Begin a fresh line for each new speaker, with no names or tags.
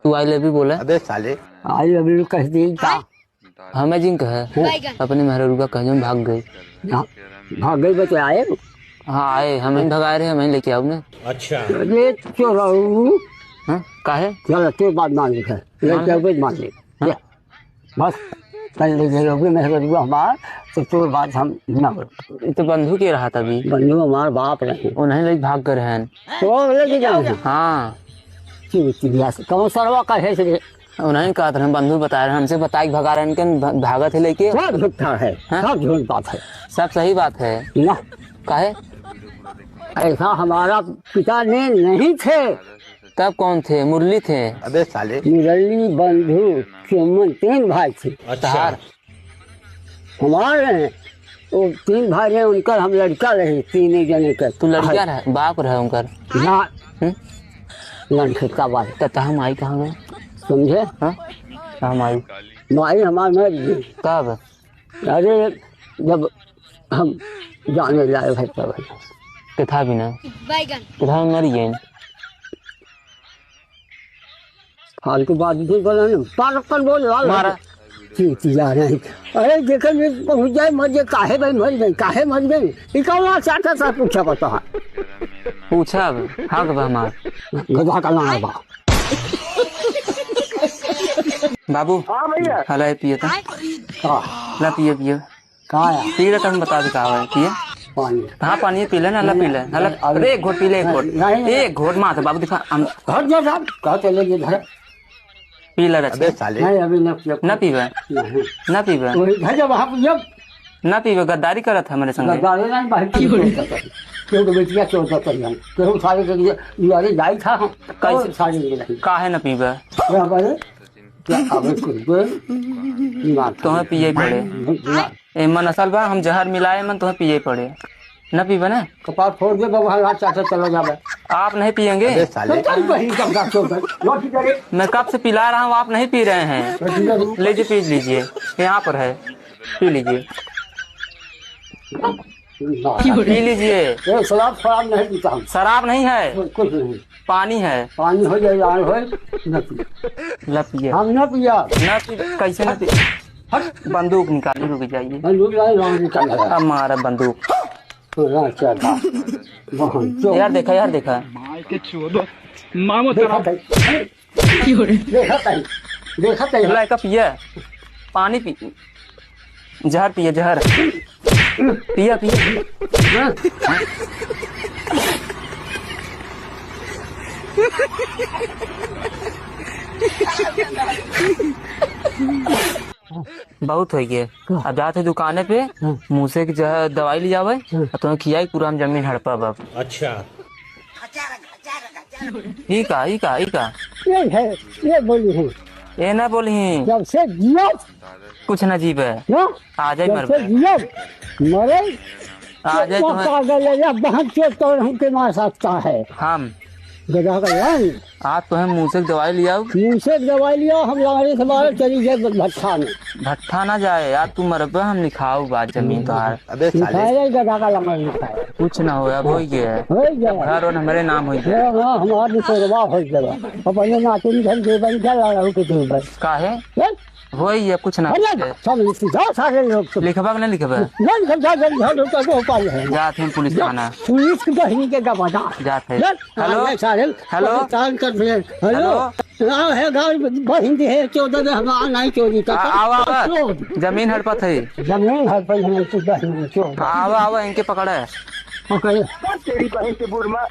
तू I love you बोला?
अबे साले
आई लव यू कह दी क्या?
हमें जिन कहे अपने मेहरारू का कह जो भाग गई।
भाग गई बचे आए?
हाँ आए, हमें भगा रहे, हमें लेके आओ ने।
अच्छा
ये चलो
काहे?
चलो तो बात मान ली है, लेके आओ मान ली बस कल ले जाओगे मेहरारू हमार तो बात हम ना
ये तो बंधु के रहा था अभी,
बंधु हमारे बाप रहे
उन्हें ले भाग कर हैं।
तो लेके जाओगे?
हाँ
कौन सरवा का है से
उन्होंने कहा था, हम बंधु बता रहे हैं, हमसे बता के भगा रहे हैं कि भागा थे लेके।
सब झूठा है, सब झूठ बात है,
सब सही बात है
ना?
काहे?
ऐसा हमारा पिता ने नहीं थे।
तब कौन थे? मुरली थे।
अबे साले
मुरली बंधु सुमन 3 भाई थे।
अच्छा
हमारे हैं वो 3 भाई हैं, उनका हम लड़का रहे 3 जने का।
तू लड़का रहे, बाप रहे उनकर
ना लड़का बात
तब हम आई कहाँ गए
समझे?
हाँ हम आई
माई हमारे मर गई।
कब?
अरे जब हम जाने लाए भाई तब
कथा भी ना कथा में मर गए।
फालतू बात भी बोला ना, पागल बोल
मारा
चिल्ला रहे। अरे देखे में पहुंच जाए मर जाए, काहे भाई मर गए, काहे मर गए, इकौला चाहता था पूछा पता है
पूछा अब हाँ कब हमार
गधा का नाम बा।
बाबू
हाँ भैया
हला पिए था ला पिए पिए
कहाँ है
पी रहा हम बता दे कहा है पिए
पानी?
हाँ पानी पी ले ना, हला पी ले हला। अरे एक घोट पी ले, एक घोट मार बाबू दिखा हम
घर जा साहब कहा चले गए घर?
पी ले
अबे साले
नहीं अभी
न पीवे
नहीं
न पीवे
वही घर जब वहाँ जब
न पीवे, गद्दारी करत है हमारे संग।
गाड़ी नहीं बाहर क्योंकि बेटिया क्यों जाता है क्यों सारे के लिए जाई था हम कैसे सारे के लिए
काहे न पीवे?
क्या करे क्या आवे कुछ
तुम्हें पिए पड़े मन असल बा, हम जहर मिलाए मन तुम्हें पिए पड़े न पीवे ना।
कपाल फोड़ दे बाबा हाथ चाचा चला जावे।
आप नहीं पियेंगे?
अबे साले
चल बहिन कब का चोट है रोटी करे
मैं कब से पिला रहा हूँ, आप नहीं पी रहे हैं। लीजिए पी लीजिए, यहाँ पर है पी लीजिए पी लीजिए।
ये शराब शराब नहीं पीता हम,
शराब नहीं है,
कुछ नहीं,
पानी है।
पानी हो जाए यार हो न पी
न पिए
हम न पिया
न पी कैसे न पी? बंदूक निकाली, रुक जाइए
हम लोग लाए रंग निकल रहा
अब मारा बंदूक।
अच्छा था बहुत
यार देखा
देखा
ला का पिए पानी पी, जहर पिए जहर पिया पिया। बहुत हो गए, अब जाते दुकाने पे मुँह से की दवाई ले जावे तुम्हें खियाई पूरा हम जमीन हड़पा अब।
अच्छा
ई का
ये है ये बोली है
ये ना बोली
जब से जियो
कुछ न जीव है
ना
आ जाए
जब से
मर
जियो मरे
आ जाए
तो
तुम्हें
पागल है या बहुत चोट तो हमके मार सकता है
हम
गधा का यार।
आप तुम्हें मुँह से दवाई ले आओ।
मुँह से दवाई लिया हम लड़ाई से बाहर चली गए भट्ठा में।
भट्ठा ना जाए यार, तू मरबे हम लिखाओ बात जमीन तो हार
अबे साले
लिखाया गधा का लंबा लिखाया
कुछ ना हो, अब हो गया है
हो गया
घर और हमारे नाम हो गया।
हाँ हमारा भी कोरबा हो गया अपने नाते घर के बन क्या लड़ा हूँ कितने बस
काहे हो ही है कुछ ना
सब जाओ सारे लोग
लिखबा कि नहीं लिखबा?
नहीं सब जा जल्दी तो को पाल है
जाते हैं पुलिस थाना
पुलिस की बहनी के गवादा
जाते हैं। हेलो
सारे
हेलो
कान कर दिए हेलो गाँव है गाँव बहन है 14 हमारा नहीं चोरी का
आवा जमीन हड़पा थी
जमीन हर पर हमें तो बहन चोर
आवा इनके पकड़ा है
पकड़े तेरी बहन के बुरमा